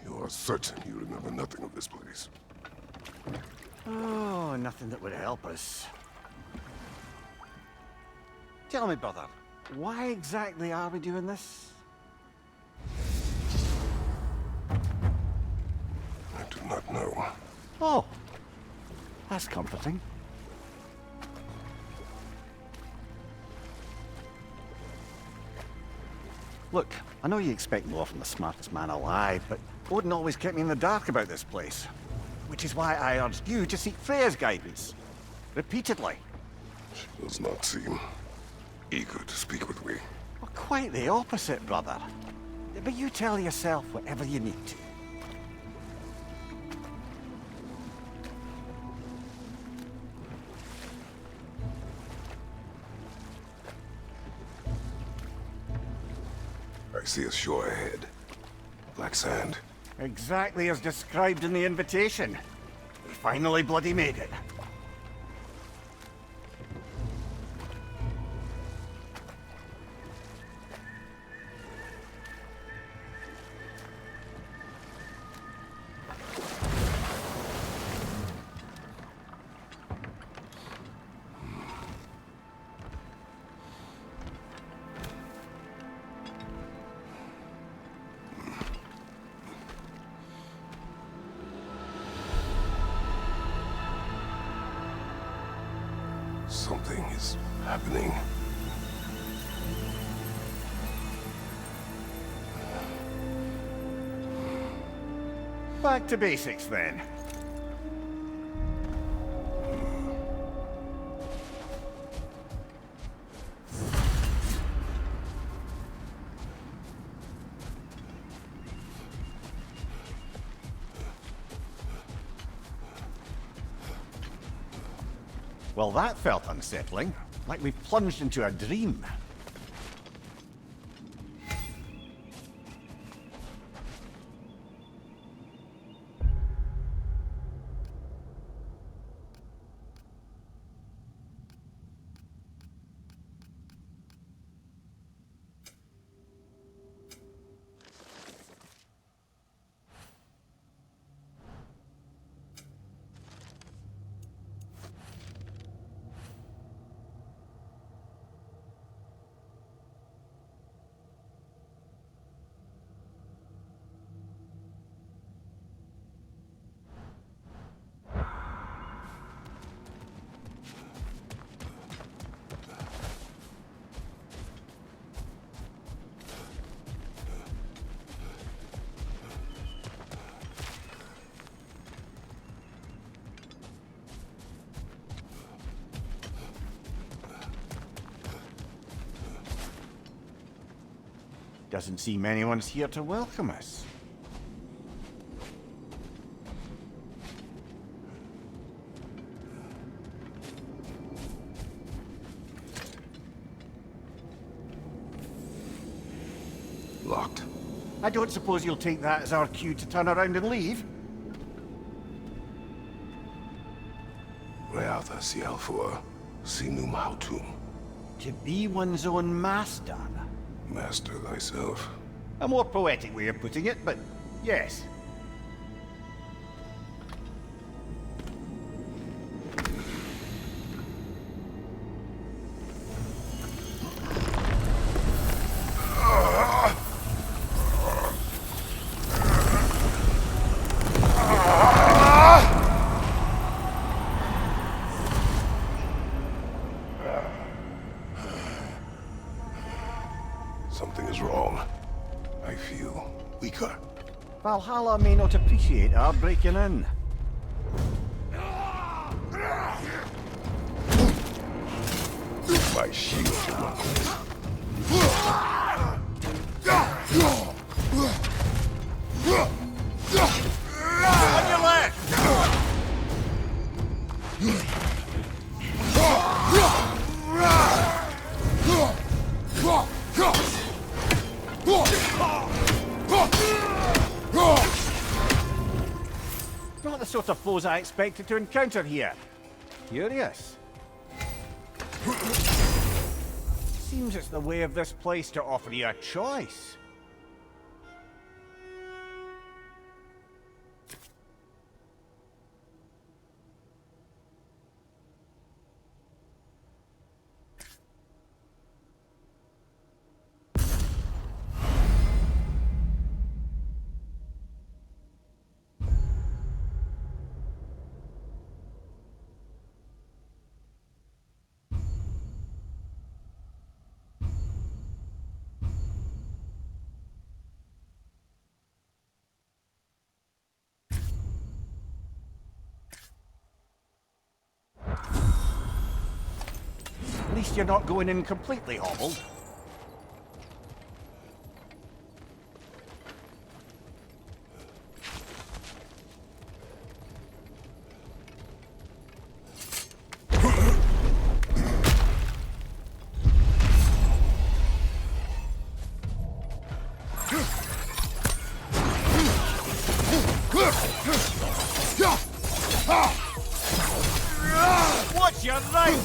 You are certain you remember nothing of this place? Oh, nothing that would help us. Tell me, brother, why exactly are we doing this? I do not know. Oh, that's comforting. Look, I know you expect more from the smartest man alive, but Odin always kept me in the dark about this place. Which is why I urged you to seek Freya's guidance. Repeatedly. She does not seem eager to speak with me. Well, quite the opposite, brother. But you tell yourself whatever you need to. I see a shore ahead. Black sand. Exactly as described in the invitation. We finally bloody made it. Something is happening. Back to basics then. Well, that felt unsettling, like we plunged into a dream. Doesn't seem anyone's here to welcome us. Locked. I don't suppose you'll take that as our cue to turn around and leave? Reatha Sialfur, Sinum Hautum. To be one's own master. Master thyself. A more poetic way of putting it, but yes. Something is wrong. I feel weaker. Valhalla may not appreciate our breaking in. My shield should not On your left! Not the sort of foes I expected to encounter here. Curious. Seems it's the way of this place to offer you a choice. you're not going in completely hobbled. Watch your right!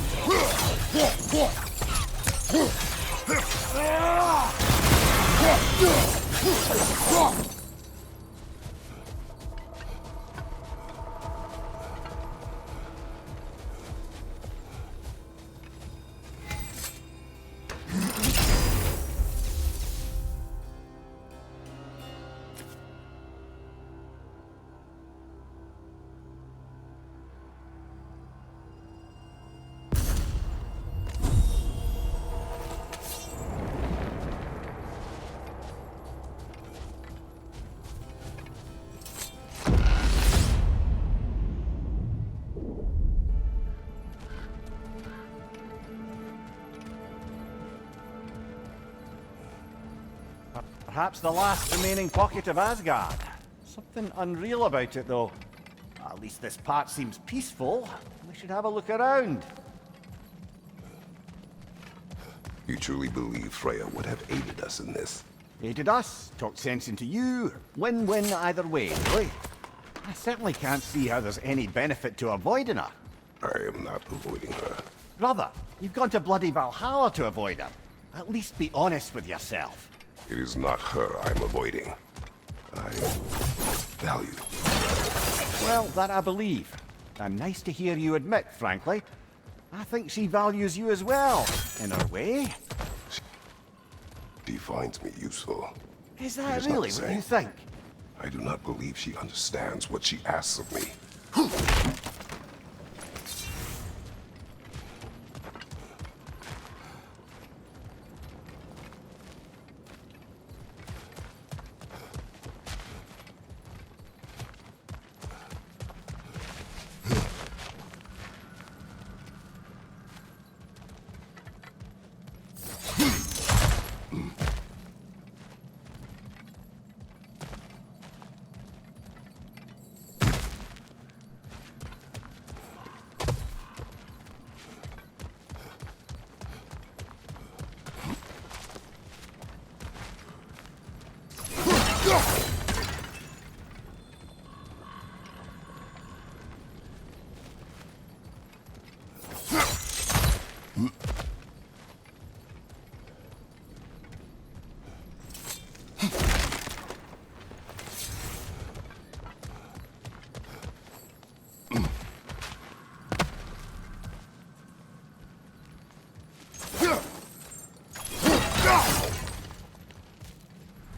Perhaps the last remaining pocket of Asgard. Something unreal about it, though. At least this part seems peaceful. We should have a look around. You truly believe Freya would have aided us in this? Aided us, talked sense into you. Win-win either way, really. I certainly can't see how there's any benefit to avoiding her. I am not avoiding her. Brother, you've gone to bloody Valhalla to avoid her. At least be honest with yourself. It is not her I'm avoiding. I value. Well, that I believe. And nice to hear you admit, frankly. I think she values you as well, in her way. She finds me useful. Is that It is not really the what same. you think? I do not believe she understands what she asks of me.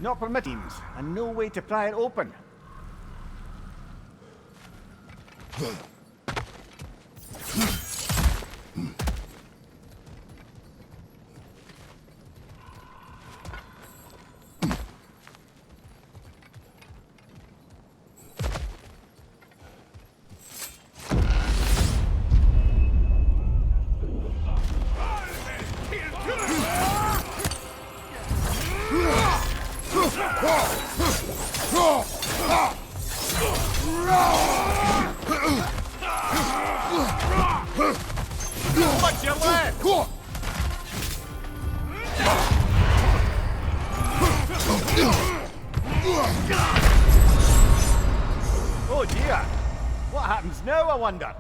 Not permitted, and no way to pry it open. Watch your left! Oh dear! What happens now, I wonder?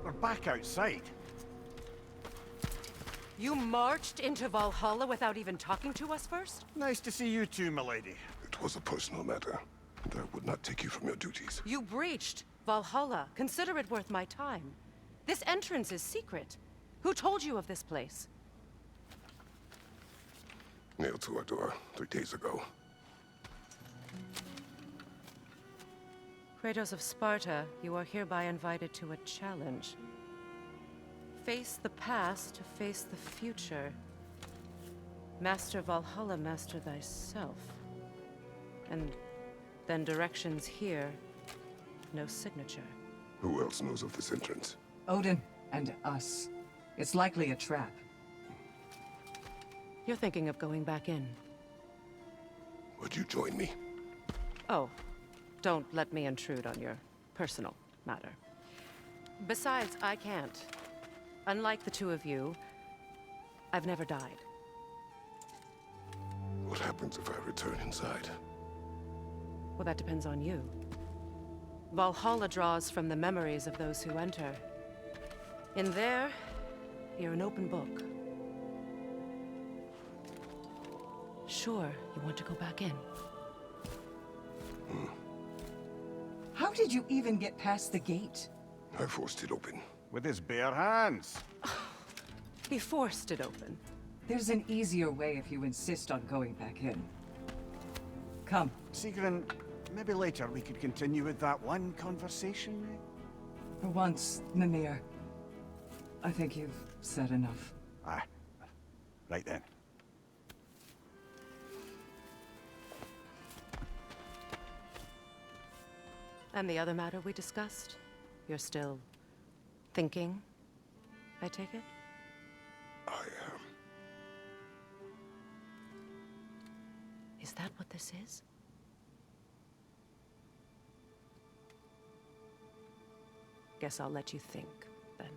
We're back outside. You marched into Valhalla without even talking to us first? Nice to see you too, milady. It was a personal matter, and I would not take you from your duties. You breached Valhalla. Consider it worth my time. This entrance is secret. Who told you of this place? Nailed to our door 3 days ago. Kratos of Sparta, you are hereby invited to a challenge. Face the past to face the future. Master Valhalla, master thyself. And then directions here, no signature. Who else knows of this entrance? Odin and us. It's likely a trap. You're thinking of going back in. Would you join me? Oh, don't let me intrude on your personal matter. Besides, I can't. Unlike the two of you, I've never died. What happens if I return inside? Well, that depends on you. Valhalla draws from the memories of those who enter. In there, you're an open book. Sure, you want to go back in. How did you even get past the gate? I forced it open. With his bare hands. He forced it open. There's an easier way if you insist on going back in. Come. Sigrun, maybe later we could continue with that one conversation, eh? For once, Mimir. I think you've said enough. Aye. Right then. And the other matter we discussed? You're still thinking, I take it? I am. Is that what this is? Guess I'll let you think, then.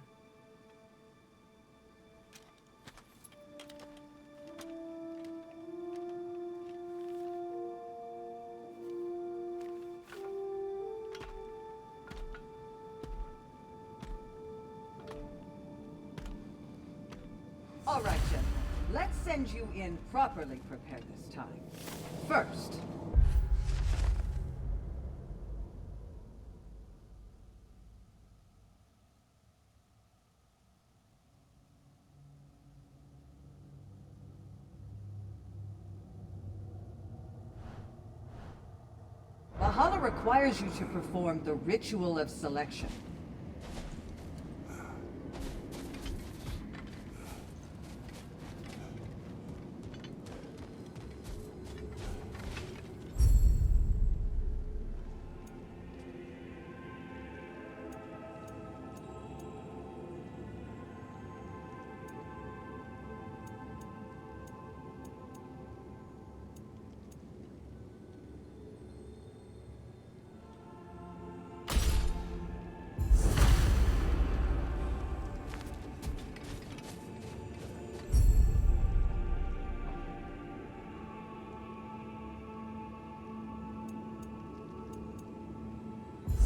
All right, gentlemen. Let's send you in properly prepared this time. First, Valhalla requires you to perform the ritual of selection.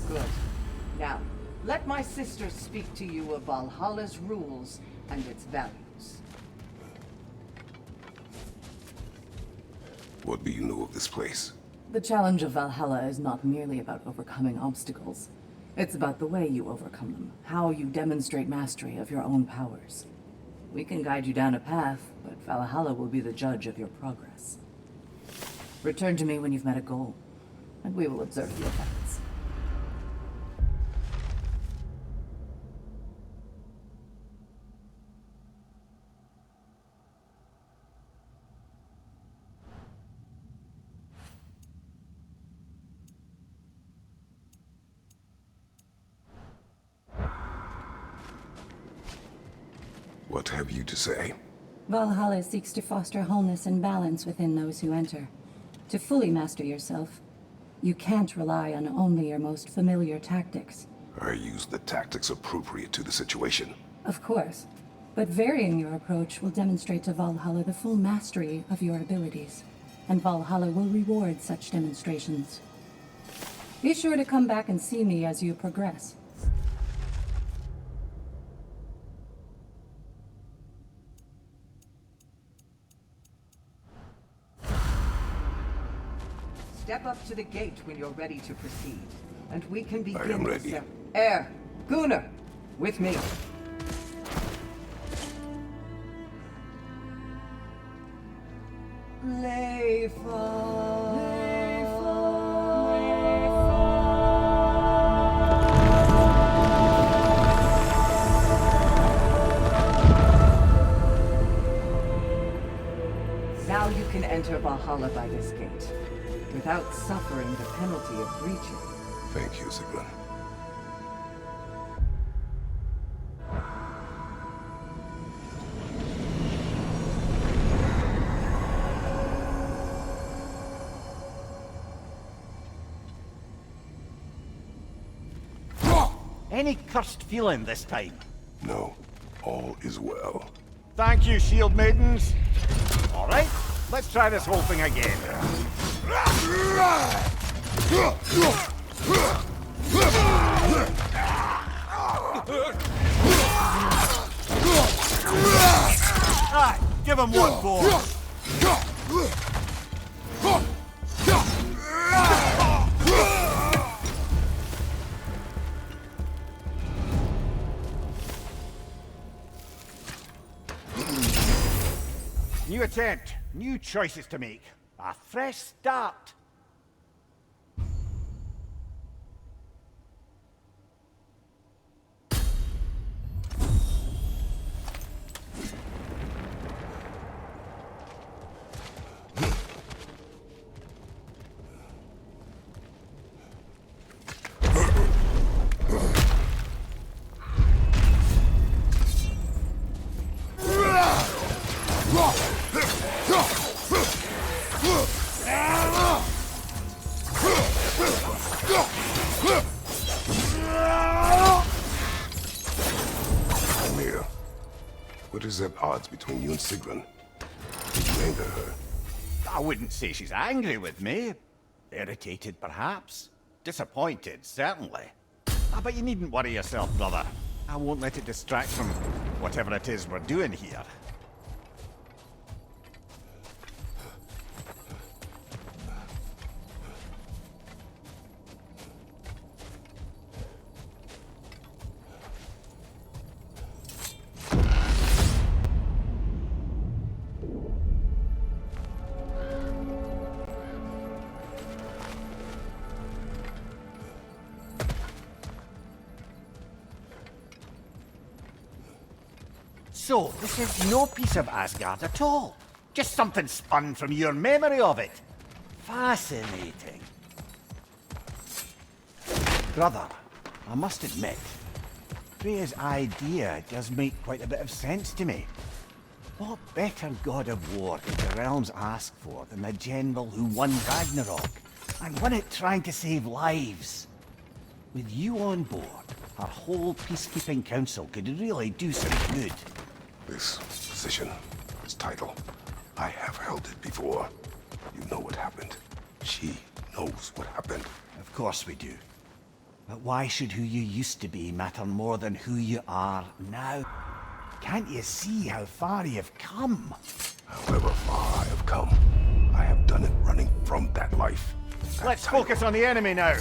Good. Now, let my sister speak to you of Valhalla's rules and its values. What do you know of this place? The challenge of Valhalla is not merely about overcoming obstacles. It's about the way you overcome them, how you demonstrate mastery of your own powers. We can guide you down a path, but Valhalla will be the judge of your progress. Return to me when you've met a goal, and we will observe the effects. What have you to say? Valhalla seeks to foster wholeness and balance within those who enter. To fully master yourself, you can't rely on only your most familiar tactics. I use the tactics appropriate to the situation. Of course, but varying your approach will demonstrate to Valhalla the full mastery of your abilities, and Valhalla will reward such demonstrations. Be sure to come back and see me as you progress. Step up to the gate when you're ready to proceed, and we can begin. I am ready. Gunnar, with me. Leifa. can enter Valhalla by this gate, without suffering the penalty of breaching. Thank you, Sigrun. Any cursed feeling this time? No, all is well. Thank you, shield maidens. All right, let's try this whole thing again. Right, give him what for. New attempt, new choices to make. A fresh start. Mimir, what is at odds between you and Sigrun? Did you anger her? I wouldn't say she's angry with me. Irritated, perhaps. Disappointed, certainly. But you needn't worry yourself, brother. I won't let it distract from whatever it is we're doing here. So, this is no piece of Asgard at all. Just something spun from your memory of it. Fascinating. Brother, I must admit, Freya's idea does make quite a bit of sense to me. What better god of war could the realms ask for than the general who won Ragnarok, and won it trying to save lives? With you on board, our whole peacekeeping council could really do some good. This position, this title, I have held it before. You know what happened. She knows what happened. Of course we do. But why should who you used to be matter more than who you are now? Can't you see how far you've come? However far I have come, I have done it running from that life. Let's focus on the enemy now.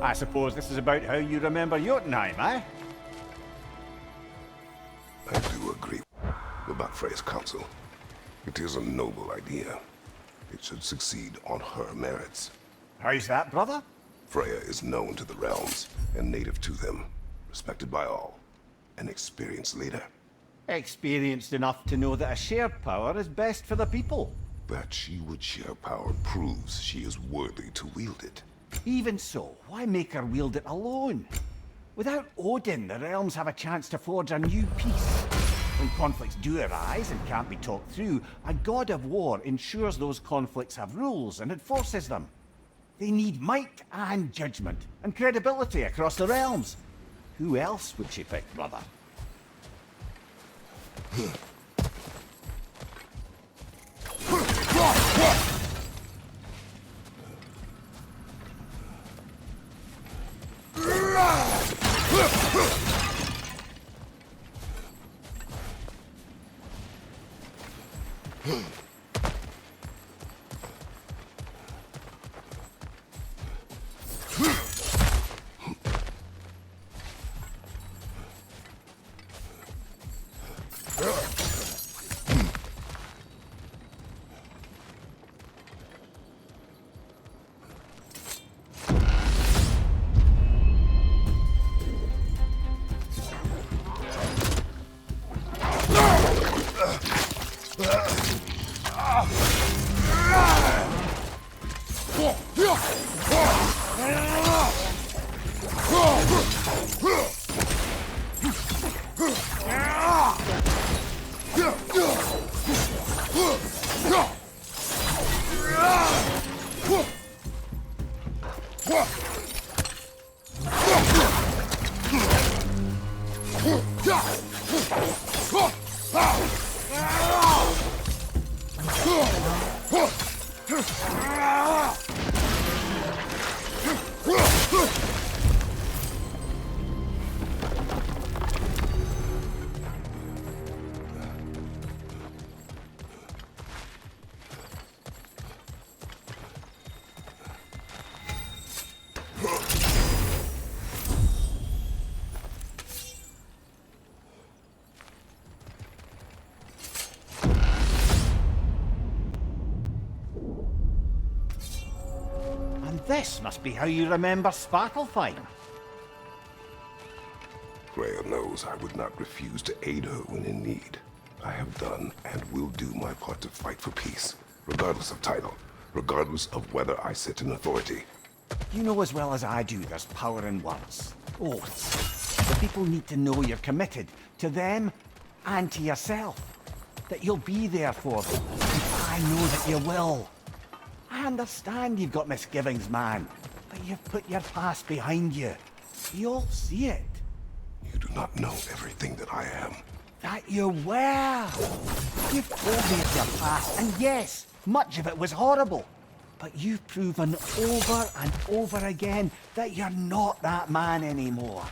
I suppose this is about how you remember Jotunheim, eh? I do agree about Freya's counsel. It is a noble idea. It should succeed on her merits. How's that, brother? Freya is known to the realms and native to them, respected by all, an experienced leader. Experienced enough to know that a shared power is best for the people. That she would share power proves she is worthy to wield it. Even so, why make her wield it alone? Without Odin, the realms have a chance to forge a new peace. When conflicts do arise and can't be talked through, a god of war ensures those conflicts have rules and enforces them. They need might and judgment, and credibility across the realms. Who else would she pick, brother? This must be how you remember Svartalfheim. Freya knows I would not refuse to aid her when in need. I have done and will do my part to fight for peace, regardless of title, regardless of whether I sit in authority. You know as well as I do there's power in words, oaths. The people need to know you're committed to them and to yourself. That you'll be there for them. And I know that you will. I understand you've got misgivings, man, but you've put your past behind you. We all see it. You do not know everything that I am. That you were. You've told me of your past, and yes, much of it was horrible. But you've proven over and over again that you're not that man anymore.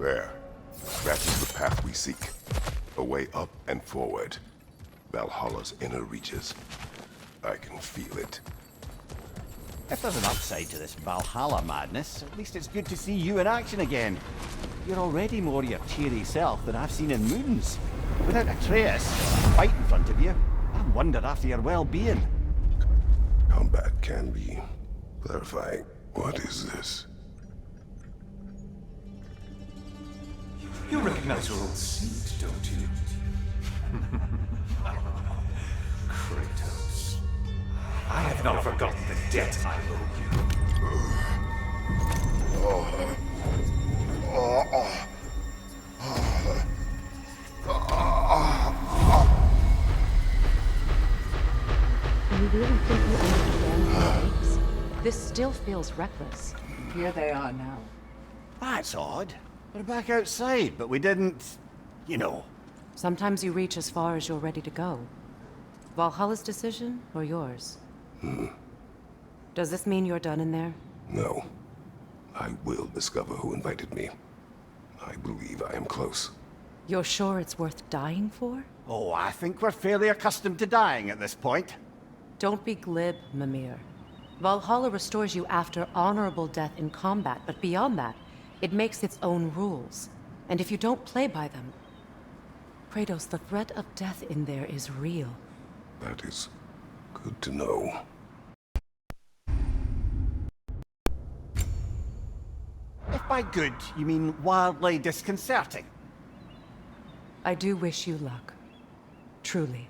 There. That is the path we seek. A way up and forward. Valhalla's inner reaches. I can feel it. If there's an upside to this Valhalla madness, at least it's good to see you in action again. You're already more your cheery self than I've seen in moons. Without Atreus, or a fight in front of you, I wonder after your well-being. Combat can be clarifying. What is this? You recognize your old seat, don't you? Kratos. I have not forgotten the debt I owe you. You really think you understand the stakes? This still feels reckless. Here they are now. That's odd. We're back outside, but we didn't... you know. Sometimes you reach as far as you're ready to go. Valhalla's decision, or yours? Does this mean you're done in there? No. I will discover who invited me. I believe I am close. You're sure it's worth dying for? Oh, I think we're fairly accustomed to dying at this point. Don't be glib, Mimir. Valhalla restores you after honorable death in combat, but beyond that, it makes its own rules. And if you don't play by them... Kratos, the threat of death in there is real. That is good to know. If by good, you mean wildly disconcerting. I do wish you luck. Truly.